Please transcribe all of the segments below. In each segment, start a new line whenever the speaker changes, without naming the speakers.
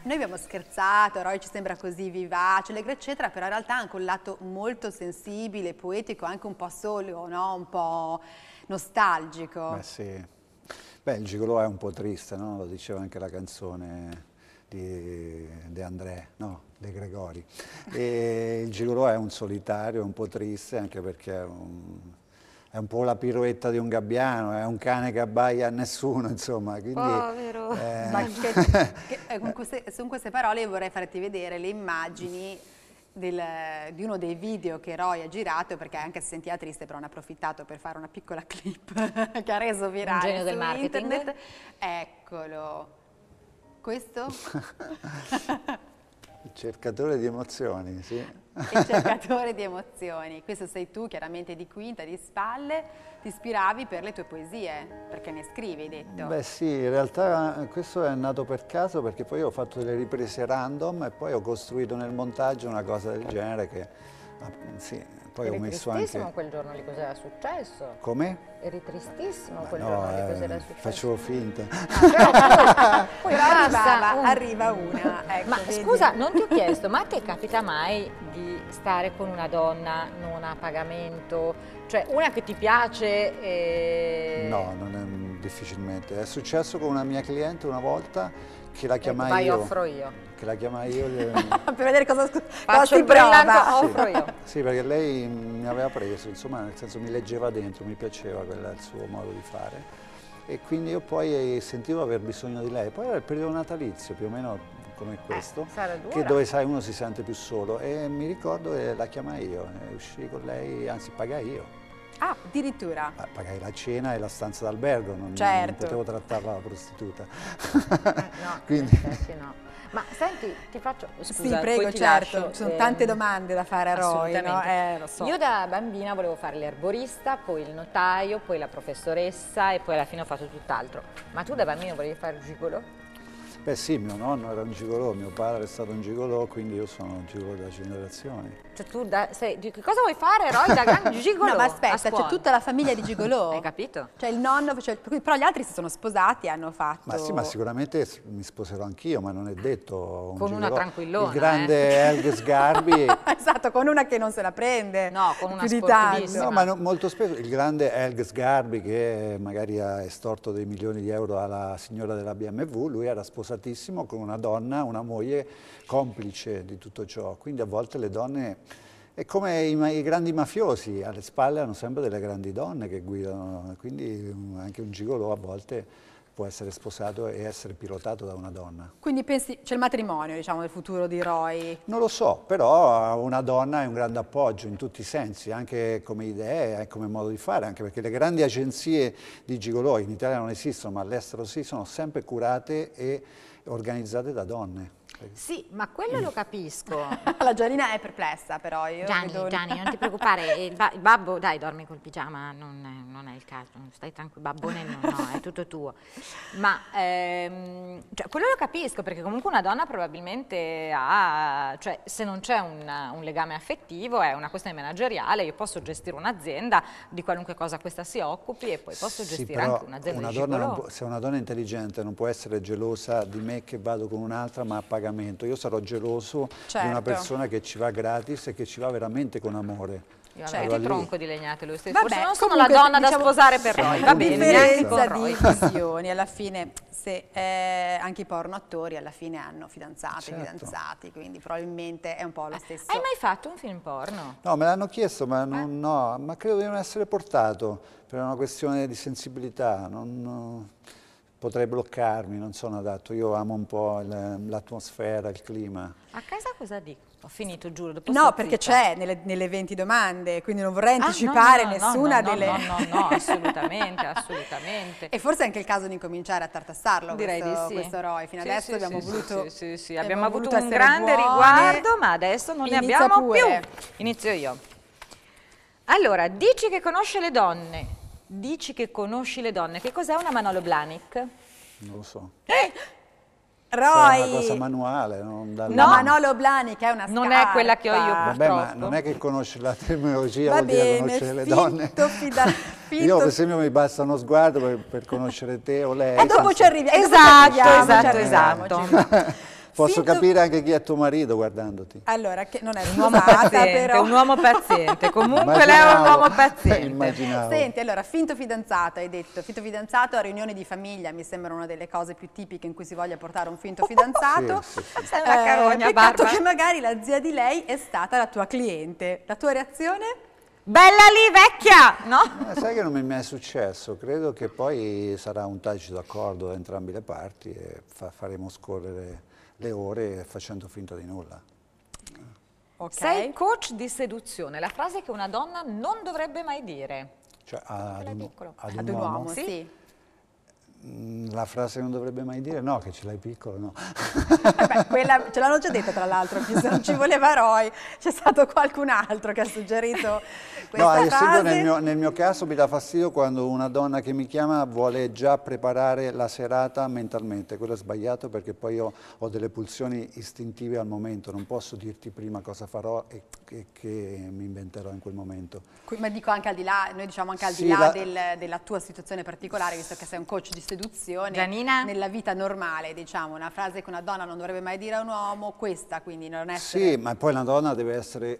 Noi abbiamo scherzato, Roy ci sembra così vivace, allegro eccetera, però in realtà ha anche un lato molto sensibile, poetico, anche un po' solo, no? Un po' nostalgico.
Beh sì, beh il gigolò è un po' triste, no? Lo diceva anche la canzone di De André, no? De Gregori. E il gigolò è un solitario, è un po' triste anche perché è un po' la piroetta di un gabbiano, è un cane che abbaia a nessuno, insomma. Quindi,
povero!
Ma con queste parole io vorrei farti vedere le immagini di uno dei video che Roy ha girato, perché anche se sentiva triste però ne ha approfittato per fare una piccola clip che ha reso virale
Un genio del
su
marketing.
internet. Eccolo. Questo?
il cercatore di emozioni, sì.
Il cercatore di emozioni. Questo sei tu, chiaramente di quinta, di spalle, ti ispiravi per le tue poesie, perché ne scrivi, hai detto.
Beh sì, in realtà questo è nato per caso perché poi ho fatto delle riprese random e poi ho costruito nel montaggio una cosa del genere che, sì, poi ho messo
tristissimo
anche...
quel giorno lì, cos'era successo?
Come?
Eri tristissimo quel
No,
giorno lì, cos'era successo?
facevo finta.
Poi
Arriva una. Ecco,
Ma
vedi?
scusa, non ti ho chiesto, ma a te capita mai di stare con una donna non a pagamento? Cioè una che ti piace e...
No, non è, difficilmente. È successo con una mia cliente una volta che la chiamai
vai,
io.
offro io.
Che la chiamai io.
Per vedere cosa
Faccio
si
il brillante,
prova.
offro io.
Sì, perché lei mi aveva preso, insomma, nel senso mi leggeva dentro, mi piaceva il suo modo di fare. E quindi io poi sentivo aver bisogno di lei. Poi era il periodo natalizio, più o meno come questo,
sarà dura.
che dove sai uno si sente più solo. E mi ricordo che la chiamai io, e uscii con lei, anzi pagai io.
Ah, addirittura.
Pagai la cena e la stanza d'albergo, non potevo trattarla da prostituta.
No,
Quindi...
no. Ma senti, ti faccio... Scusa,
Sì, prego,
poi ti
certo,
lascio,
ci sono tante domande da fare a Roy, no?
assolutamente.
Lo so.
Io da bambina volevo fare l'erborista, poi il notaio, poi la professoressa e poi alla fine ho fatto tutt'altro. Ma tu da bambino volevi fare il gigolo?
Beh sì, mio nonno era un gigolò, mio padre è stato un gigolò, quindi io sono un gigolò da generazioni.
Cioè tu che cosa vuoi fare, Roy, da grande gigolò?
No, ma aspetta, c'è tutta la famiglia di gigolò.
Hai capito?
Cioè il nonno, però gli altri si sono sposati e hanno fatto...
Ma sì, ma sicuramente mi sposerò anch'io, ma non è detto un
Con
gigolò.
una tranquillona,
Il grande Helge Sgarbi...
Esatto, con una che non se la prende.
No, con una
più di
sportivissima.
tanto.
No, ma molto spesso il grande Helge Sgarbi, che magari ha estorto dei milioni di euro alla signora della BMW, lui era sposatissimo con una donna, una moglie complice di tutto ciò. Quindi a volte le donne... È come i grandi mafiosi, alle spalle hanno sempre delle grandi donne che guidano, quindi anche un gigolò a volte può essere sposato e essere pilotato da una donna.
Quindi pensi, c'è il matrimonio, diciamo, del futuro di Roy?
Non lo so, però una donna è un grande appoggio in tutti i sensi, anche come idee e come modo di fare, anche perché le grandi agenzie di gigolò in Italia non esistono, ma all'estero sì, sono sempre curate e organizzate da donne.
Sì, ma quello lo capisco.
La Gianina è perplessa, però io
Gianni, non ti preoccupare, il babbo, dai, dormi col pigiama, non è il caso, stai tranquillo, babbone no, è tutto tuo. Ma cioè, quello lo capisco, perché comunque una donna probabilmente ha, cioè se non c'è un legame affettivo, è una questione manageriale, io posso gestire un'azienda di qualunque cosa questa si occupi e poi posso gestire anche un'azienda di gigolò.
Se una donna intelligente non può essere gelosa di me che vado con un'altra ma a pagamento, io sarò geloso di una persona che ci va gratis e che ci va veramente con amore.
Io ti tronco di legnate lui stesso.
Vabbè,
forse non sono la donna da sposare per Roy, va bene, neanche con Roy.
Di visioni, alla fine, se anche i porno attori alla fine hanno fidanzate, fidanzati, quindi probabilmente è un po' lo stesso.
Hai mai fatto un film porno?
No, me l'hanno chiesto, ma no, ma credo di non essere portato per una questione di sensibilità. Potrei bloccarmi, non sono adatto, io amo un po' l'atmosfera, il clima.
A casa cosa dico? Ho finito, giuro. Dopo
No, perché c'è nelle 20 domande, quindi non vorrei anticipare nessuna delle...
No, assolutamente, assolutamente.
E forse è anche il caso di incominciare a tartassarlo.
Direi di sì.
Questo Roy. Fino adesso abbiamo voluto...
Sì, abbiamo avuto un grande riguardo, ma adesso non ne abbiamo più. Inizio io. Allora, dici che conosci le donne. Dici che conosci le donne. Che cos'è una Manolo Blahnik?
Non lo so.
Roy!
È una cosa manuale.
No, Manolo Blahnik è una scarpa.
Non è quella che ho io,
Vabbè,
purtroppo.
ma non è che conosce la terminologia, vuol dire conoscere le donne. Io per esempio mi basta uno sguardo per conoscere te o lei.
E dopo ci arrivi.
Esatto.
Posso capire anche chi è tuo marito guardandoti.
Allora, che non è
Un uomo
sposata,
paziente,
però.
un uomo paziente. Comunque lei è un uomo paziente.
Immaginavo.
Senti, allora, finto fidanzato, hai detto. Finto fidanzato a riunioni di famiglia, mi sembra una delle cose più tipiche in cui si voglia portare un finto fidanzato.
Sì.
Sei una carogna,
peccato
Barbara.
che magari la zia di lei è stata la tua cliente. La tua reazione?
Bella lì, vecchia! No?
Sai che non mi è mai successo, credo che poi sarà un tacito accordo da entrambe le parti e faremo scorrere le ore facendo finta di nulla.
Ok.
Sei coach di seduzione, la frase che una donna non dovrebbe mai dire.
Cioè ad
Ad un uomo, sì.
La frase che non dovrebbe mai dire? No, che ce l'hai piccolo, no.
Beh, quella ce l'hanno già detta tra l'altro, se non ci voleva Roy, c'è stato qualcun altro che ha suggerito questa
No, ad esempio
frase.
nel mio caso mi dà fastidio quando una donna che mi chiama vuole già preparare la serata mentalmente. Quello è sbagliato perché poi io ho delle pulsioni istintive al momento, non posso dirti prima cosa farò e che mi inventerò in quel momento.
Ma dico anche al di là, noi diciamo anche al di
Sì,
là della tua situazione particolare, visto che sei un coach di seduzione,
Giannina?
nella vita normale, diciamo, una frase che una donna non dovrebbe mai dire a un uomo, questa, quindi non essere...
Sì, ma poi la donna deve essere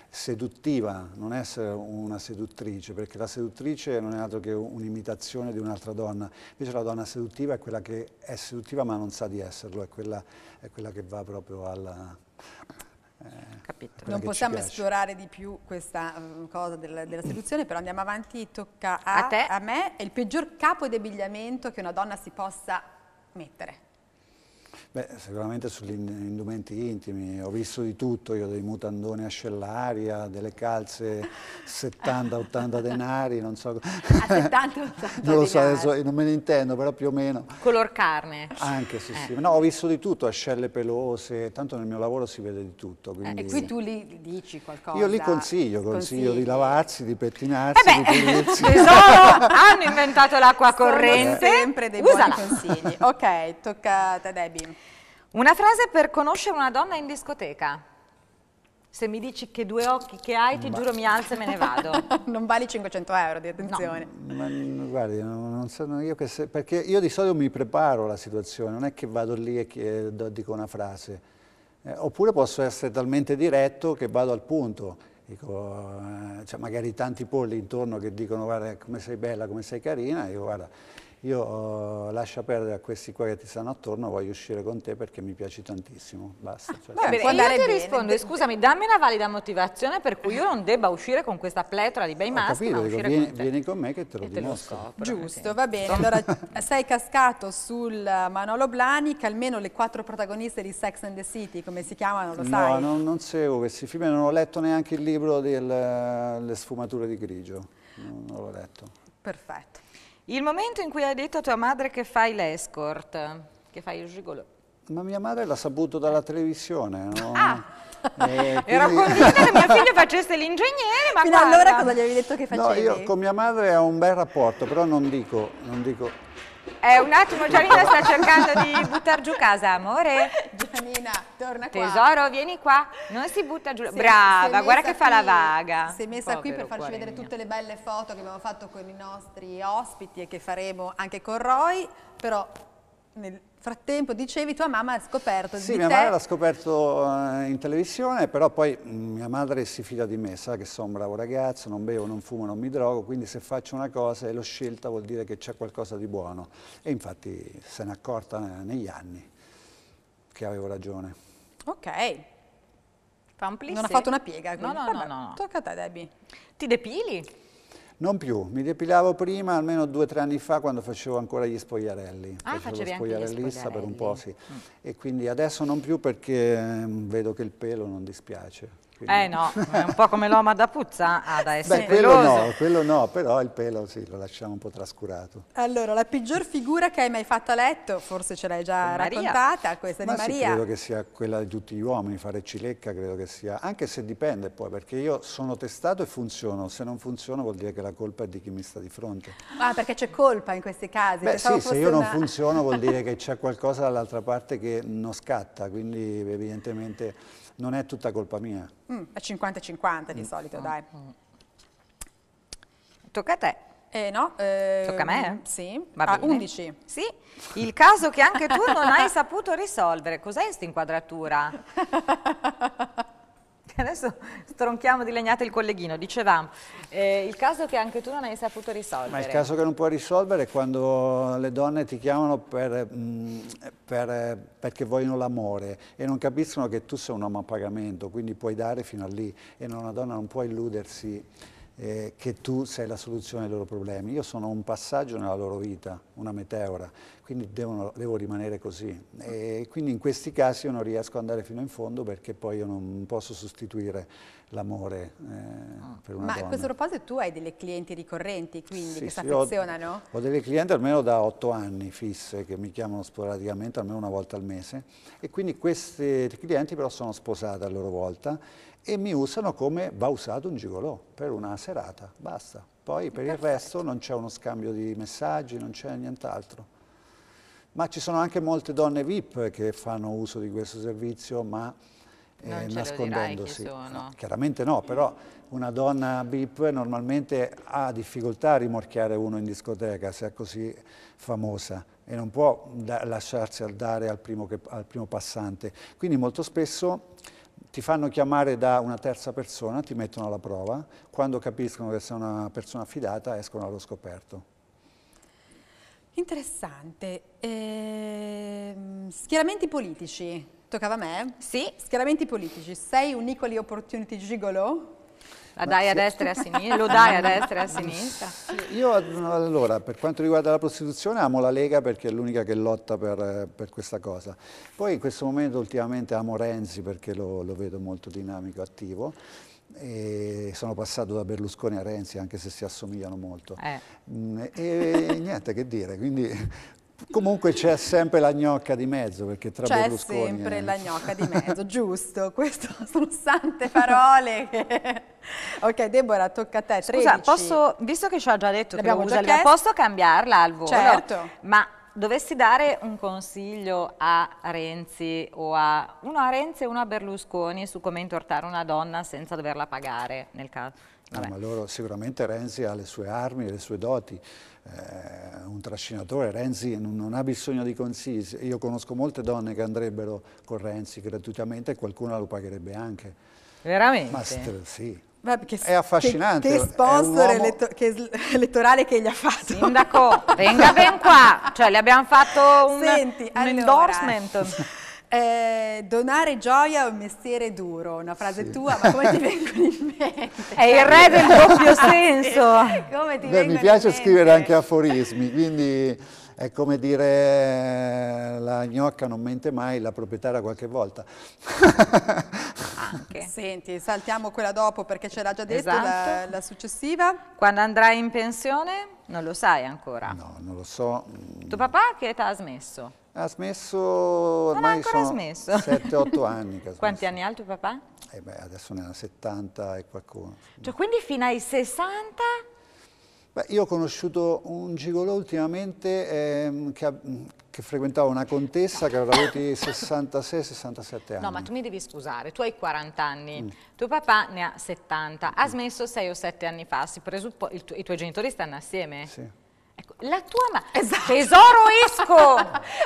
seduttiva, non essere una seduttrice, perché la seduttrice non è altro che un'imitazione di un'altra donna. Invece la donna seduttiva è quella che è seduttiva ma non sa di esserlo, è quella che va proprio alla...
Capito.
Non possiamo esplorare di più questa cosa della seduzione, però andiamo avanti, tocca
A te.
a me. È il peggior capo di abbigliamento che una donna si possa mettere.
Beh, sicuramente sugli indumenti intimi, ho visto di tutto, io dei mutandoni ascellaria, delle calze 70-80 denari, non so...
A 70-80
non lo so,
denari.
adesso non me ne intendo, però più o meno.
Color carne.
Anche sì, sì. No, ho visto di tutto, ascelle pelose, tanto nel mio lavoro si vede di tutto. Quindi...
E qui tu li dici qualcosa?
Io li consiglio di
Consigli.
lavarsi, di pettinarsi, di pulirsi.
Tesoro, hanno inventato l'acqua corrente.
Sono sempre dei
Usala.
buoni consigli. Ok, tocca a te, Debbie.
Una frase per conoscere una donna in discoteca. Se mi dici che due occhi che hai, ti giuro mi alzo e me ne vado.
Non vali 500 euro, di attenzione.
Ma guardi, non sono io che perché io di solito mi preparo alla situazione, non è che vado lì e dico una frase. Oppure posso essere talmente diretto che vado al punto. Dico, cioè magari tanti polli intorno che dicono guarda come sei bella, come sei carina, io guarda, io lascia perdere a questi qua che ti stanno attorno, voglio uscire con te perché mi piaci tantissimo, basta. Cioè,
Va bene,
può
io
andare
ti
bene.
rispondo, scusami, dammi una valida motivazione per cui io non debba uscire con questa pletora di bei
ho
maschi,
capito,
ma
dico,
uscire con te.
vieni con me che te lo
E te lo
dimostro.
scopro.
Giusto, va bene. Allora sei cascato sul Manolo Blahnik, almeno le 4 protagoniste di Sex and the City, come si chiamano, lo sai?
No, non seguo questi film, non ho letto neanche il libro delle sfumature di grigio, non l'ho letto.
Perfetto.
Il momento in cui hai detto a tua madre che fai l'escort, che fai il gigolo.
Ma mia madre l'ha saputo dalla televisione, no?
Ero convinta che mio figlio facesse l'ingegnere, ma
Fino
guarda.
allora cosa gli avevi detto che
No,
facevi?
io con mia madre ho un bel rapporto, però non dico.
Un attimo, Giannina sta cercando di buttar giù casa, amore.
Giannina, torna qua.
Tesoro, vieni qua. Non si butta giù.
Si è
Brava,
messa
guarda che fa la
qui-
vaga.
Si è messa qui per
Povero
farci vedere
cuore
tutte le belle foto che abbiamo fatto con i nostri ospiti e che faremo anche con Roy, però nel frattempo dicevi tua mamma ha scoperto
Sì,
di
mia
te.
madre l'ha scoperto in televisione, però poi mia madre si fida di me, sa che sono un bravo ragazzo, non bevo, non fumo, non mi drogo, quindi se faccio una cosa e l'ho scelta vuol dire che c'è qualcosa di buono. E infatti se n'è accorta negli anni che avevo ragione.
Ok,
Fa un plissé.
non ha fatto una piega.
No,
quindi.
no,
Vabbè,
no.
Tocca a te, Debbie.
Ti depili?
Non più, mi depilavo prima, almeno 2 o 3 anni fa, quando facevo ancora gli spogliarelli.
Ah,
Facevo
facevi
lo
anche gli
spogliarellista per un po', sì.
spogliarelli.
E quindi adesso non più perché vedo che il pelo non dispiace. Quindi...
No, è un po' come l'uomo da puzza, ha da essere
Beh, quello
peloso.
quello no, però il pelo sì, lo lasciamo un po' trascurato.
Allora, la peggior figura che hai mai fatto a letto, forse ce l'hai già
Con Maria.
raccontata, questa
Ma
di
sì,
Maria.
credo che sia quella di tutti gli uomini, fare cilecca credo che sia, anche se dipende poi, perché io sono testato e funziono, se non funziona vuol dire che la colpa è di chi mi sta di fronte.
Ah, perché c'è colpa in questi casi.
Beh
Pensavo
sì, se
fosse
io non
una-
funziono vuol dire che c'è qualcosa dall'altra parte che non scatta, quindi evidentemente non è tutta colpa mia.
È 50-50 di solito, dai.
Tocca a te.
No,
Tocca a me?
Sì.
Va bene.
11.
Sì, il caso che anche tu non hai saputo risolvere. Cos'è questa inquadratura? Adesso stronchiamo di legnate il colleghino, dicevamo. Il caso che anche tu non hai saputo risolvere.
Ma il caso che non puoi risolvere è quando le donne ti chiamano perché vogliono l'amore e non capiscono che tu sei un uomo a pagamento, quindi puoi dare fino a lì e una donna non può illudersi che tu sei la soluzione ai loro problemi. Io sono un passaggio nella loro vita, una meteora, quindi devo rimanere così. E quindi in questi casi io non riesco ad andare fino in fondo perché poi io non posso sostituire l'amore per una donna.
Ma a questo proposito tu hai delle clienti ricorrenti, quindi,
Sì,
che si
sì,
affezionano?
Ho delle clienti almeno da 8 anni fisse che mi chiamano sporadicamente, almeno una volta al mese, e quindi queste clienti però sono sposate a loro volta e mi usano come va usato un gigolò, per una serata, basta. Poi per il resto non c'è uno scambio di messaggi, non c'è nient'altro. Ma ci sono anche molte donne VIP che fanno uso di questo servizio, ma nascondendosi.
Sono.
Chiaramente no, però una donna VIP normalmente ha difficoltà a rimorchiare uno in discoteca se è così famosa e non può lasciarsi andare al primo passante. Quindi molto spesso ti fanno chiamare da una terza persona, ti mettono alla prova, quando capiscono che sei una persona affidata escono allo scoperto.
Interessante. Schieramenti politici. Toccava a me?
Sì.
Schieramenti politici. Sei un equally opportunity gigolo?
La dai a destra e a sinistra? Lo dai a destra e a sinistra?
Io allora, per quanto riguarda la prostituzione, amo la Lega perché è l'unica che lotta per questa cosa. Poi in questo momento ultimamente amo Renzi perché lo vedo molto dinamico, attivo. E sono passato da Berlusconi a Renzi anche se si assomigliano molto. E niente che dire, quindi comunque c'è sempre la gnocca di mezzo perché tra Berlusconi
c'è sempre la gnocca di mezzo, giusto, queste sono sante parole che... Ok, Deborah, tocca a te.
Scusa,
13.
visto che ci ha già detto che lo
L'abbiamo
usa,
già chiesto?
posso cambiarla al volo?
Certo.
Ma dovessi dare un consiglio a Renzi o a Renzi e uno a Berlusconi su come intortare una donna senza doverla pagare nel caso?
Ma loro, sicuramente Renzi ha le sue armi, le sue doti, un trascinatore. Renzi non ha bisogno di consigli. Io conosco molte donne che andrebbero con Renzi gratuitamente e qualcuno lo pagherebbe anche.
Veramente?
Ma sì.
Beh,
è affascinante.
Che sponsor
è un uomo...
elettorale che gli ha fatto.
Sindaco, venga ben qua. Cioè, le abbiamo fatto un endorsement.
Donare gioia è un mestiere duro, una frase tua, ma come ti vengono in mente?
È il re del doppio senso.
Come ti
mi piace scrivere anche aforismi, quindi è come dire la gnocca non mente mai, la proprietaria qualche volta.
Anche.
Senti, saltiamo quella dopo perché ce l'ha già detto,
esatto.
la successiva.
Quando andrai in pensione? Non lo sai ancora.
No, non lo so.
Tuo papà che età ha smesso?
Ha smesso, ormai sono 7-8 anni.
Quanti anni ha il tuo papà?
Adesso ne ha 70 e qualcuno.
Cioè, quindi fino ai 60?
Beh, io ho conosciuto un gigolò ultimamente che frequentava una contessa che aveva avuto 66-67 anni.
No, ma tu mi devi scusare, tu hai 40 anni, tuo papà ne ha 70, ha smesso 6 o 7 anni fa, i tuoi genitori stanno assieme?
Sì.
Ecco, la tua
esatto.
Tesoro esco!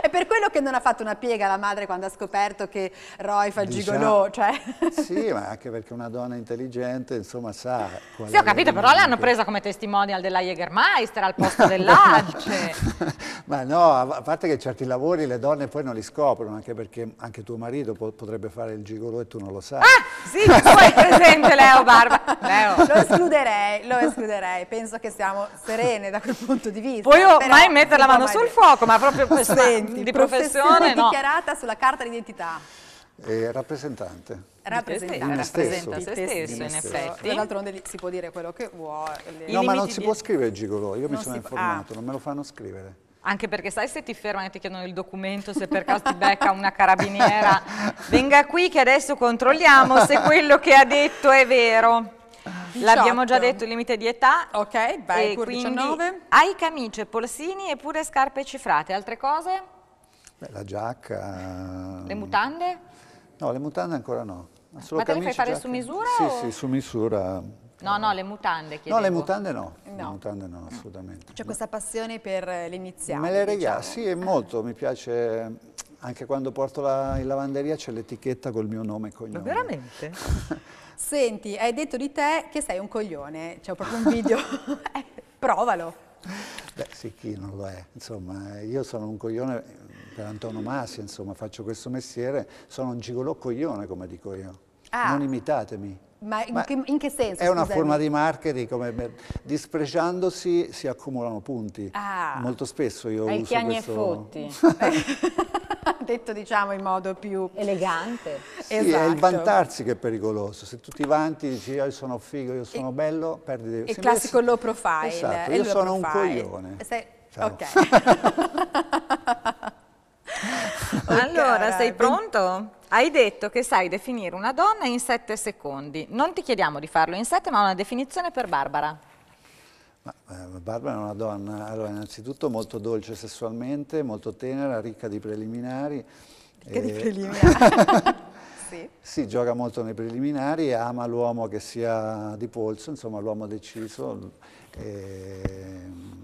È per quello che non ha fatto una piega la madre quando ha scoperto che Roy fa il gigolò, cioè.
Sì, ma anche perché una donna intelligente, insomma, sa qual è.
Sì, ho capito, però l'hanno presa come testimonial della Jägermeister al posto dell'Alce.
Ma no, a parte che certi lavori le donne poi non li scoprono, anche perché anche tuo marito potrebbe fare il gigolò e tu non lo sai.
Ah, sì, tu hai presente Leo Barba. Leo.
Lo escluderei, penso che siamo serene da quel punto di vista.
Poi io mai mettere la mano sul fuoco, ma proprio questa di professione no.
Dichiarata sulla carta d'identità.
Rappresentante.
Rappresenta se stesso, in effetti.
D'altronde si può dire quello che vuole.
No, ma non si può scrivere gigolò, io mi sono informato, non me lo fanno scrivere.
Anche perché sai se ti fermano e ti chiedono il documento, se per caso ti becca una carabiniera, venga qui che adesso controlliamo se quello che ha detto è vero.
18.
L'abbiamo già detto, il limite di età.
Ok, vai, pure 19.
Hai camicie, polsini e pure scarpe cifrate. Altre cose?
Beh, la giacca.
Le mutande?
No, le mutande ancora no.
Ma te le fai fare su misura?
Sì, su misura.
No, no, le mutande chiedevo.
No, le mutande no,
No.
le mutande no, assolutamente.
C'è questa passione per l'iniziale.
Me le regalo,
diciamo.
sì, è molto, mi piace, anche quando porto in lavanderia c'è l'etichetta col mio nome e cognome.
Veramente?
Senti, hai detto di te che sei un coglione, c'è proprio un video, provalo.
Beh, sì, chi non lo è, insomma, io sono un coglione per antonomasia, insomma, faccio questo mestiere, sono un gigolò coglione, come dico io.
Ah.
Non imitatemi.
Ma in che senso?
È una
scusami?
forma di marketing, dispregiandosi si accumulano punti.
Ah.
Molto spesso io
Ai
uso
chiani e
questo...
fotti.
Detto diciamo in modo più
Elegante.
Sì, è
esatto.
il vantarsi che è pericoloso. Se tu ti vanti, dici io sono figo, io sono bello, perdi...
Il classico low profile.
Esatto,
è
io
low
sono un
profile.
coglione.
Ok.
Allora, sei
Cara,
pronto? Hai detto che sai definire una donna in 7 secondi. Non ti chiediamo di farlo in 7, ma una definizione per Barbara.
Ma, Barbara è una donna, allora, innanzitutto molto dolce sessualmente, molto tenera, ricca di preliminari.
Che di preliminari. Sì.
Sì, gioca molto nei preliminari, ama l'uomo che sia di polso, insomma l'uomo deciso.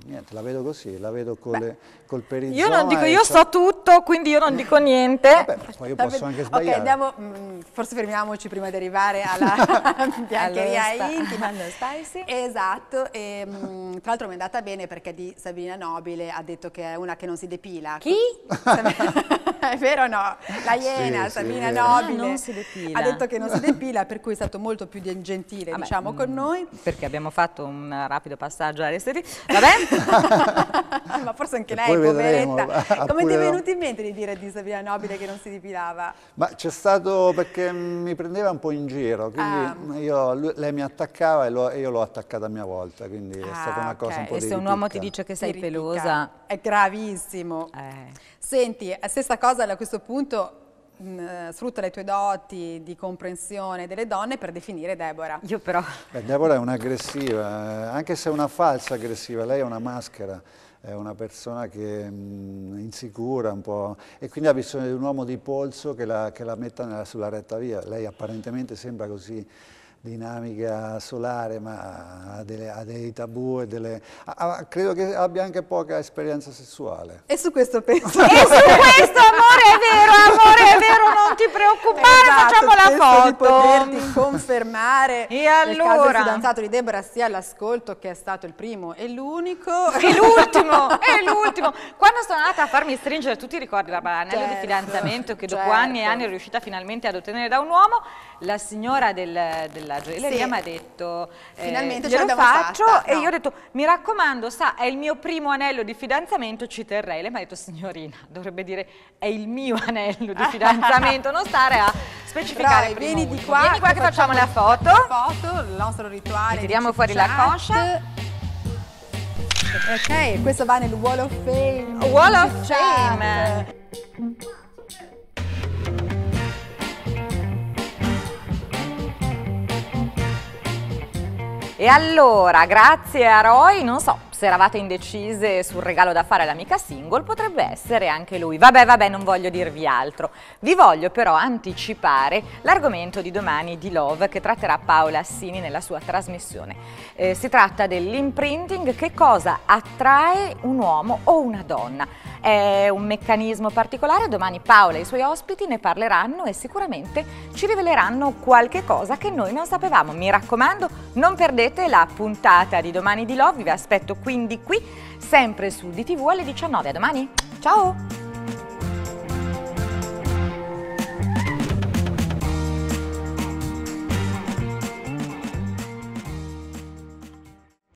Niente, la vedo così, la vedo col perizoma.
Io non dico, io so tutto, quindi io non dico niente.
Vabbè, poi io posso anche sbagliare.
Ok, andiamo, forse fermiamoci prima di arrivare alla biancheria intima.
Allora, stai, sì.
Esatto, e, tra l'altro mi è andata bene perché di Sabrina Nobile ha detto che è una che non si depila.
Chi?
È vero o no? La Iena,
Sì,
Sabrina
è vero.
Nobile,
Non si depila.
ha detto che non si depila, per cui è stato molto più gentile,
Vabbè,
diciamo, con noi.
Perché abbiamo fatto un rapido passaggio all'estetica. Vabbè?
Ma forse anche
E
lei,
poi vedremo,
poveretta. Come ti è
pure-
venuto in mente di dire di Sabrina Nobile che non si depilava?
Ma c'è stato perché mi prendeva un po' in giro, quindi lei mi attaccava e io l'ho attaccata a mia volta, quindi è stata una cosa un po'
E
di
se un uomo ti
ripicca.
dice che sei
Ti ripicca.
pelosa,
È gravissimo. Senti, stessa cosa a questo punto, sfrutta le tue doti di comprensione delle donne per definire Deborah.
io però...
Beh, Deborah è un'aggressiva, anche se è una falsa aggressiva, lei è una maschera, è una persona che è insicura un po' e quindi ha bisogno di un uomo di polso che la metta sulla retta via. Lei apparentemente sembra così dinamica solare, ma ha dei tabù e credo che abbia anche poca esperienza sessuale.
E su questo penso.
E su questo, amore è vero, non ti preoccupare, facciamo la
penso di
foto.
poterti confermare
E
nel caso il
allora?
fidanzato di Deborah sia all'ascolto, che è stato il primo e l'unico.
E l'ultimo, è l'ultimo. Quando sono andata a farmi stringere, tu ti ricordi l'anello di
Certo,
fidanzamento che dopo
certo.
anni e anni ero riuscita finalmente ad ottenere da un uomo, la signora della gioielleria
Sì.
mi ha detto
Finalmente ce
glielo
l'abbiamo
faccio
fatta,
e
no.
io ho detto mi raccomando, sa, è il mio primo anello di fidanzamento, ci terrei. Lei mi ha detto signorina, dovrebbe dire è il mio anello di fidanzamento, non stare a specificare
Roy,
prima
vieni
uno.
di qua.
Vieni qua che facciamo la foto.
Il nostro rituale.
Tiriamo
di
fuori la
chit-chat.
coscia.
Ok, questo va nel Wall of Fame.
Wall of
Chit-chat.
Fame. E allora, grazie a Roy, non so se eravate indecise sul regalo da fare all'amica single, potrebbe essere anche lui. Vabbè, non voglio dirvi altro. Vi voglio però anticipare l'argomento di domani di Love che tratterà Paola Assini nella sua trasmissione. Si tratta dell'imprinting, che cosa attrae un uomo o una donna. È un meccanismo particolare, domani Paola e i suoi ospiti ne parleranno e sicuramente ci riveleranno qualche cosa che noi non sapevamo. Mi raccomando, non perdete la puntata di domani di Love, vi aspetto quindi qui, sempre su DTV alle 19. A domani, ciao!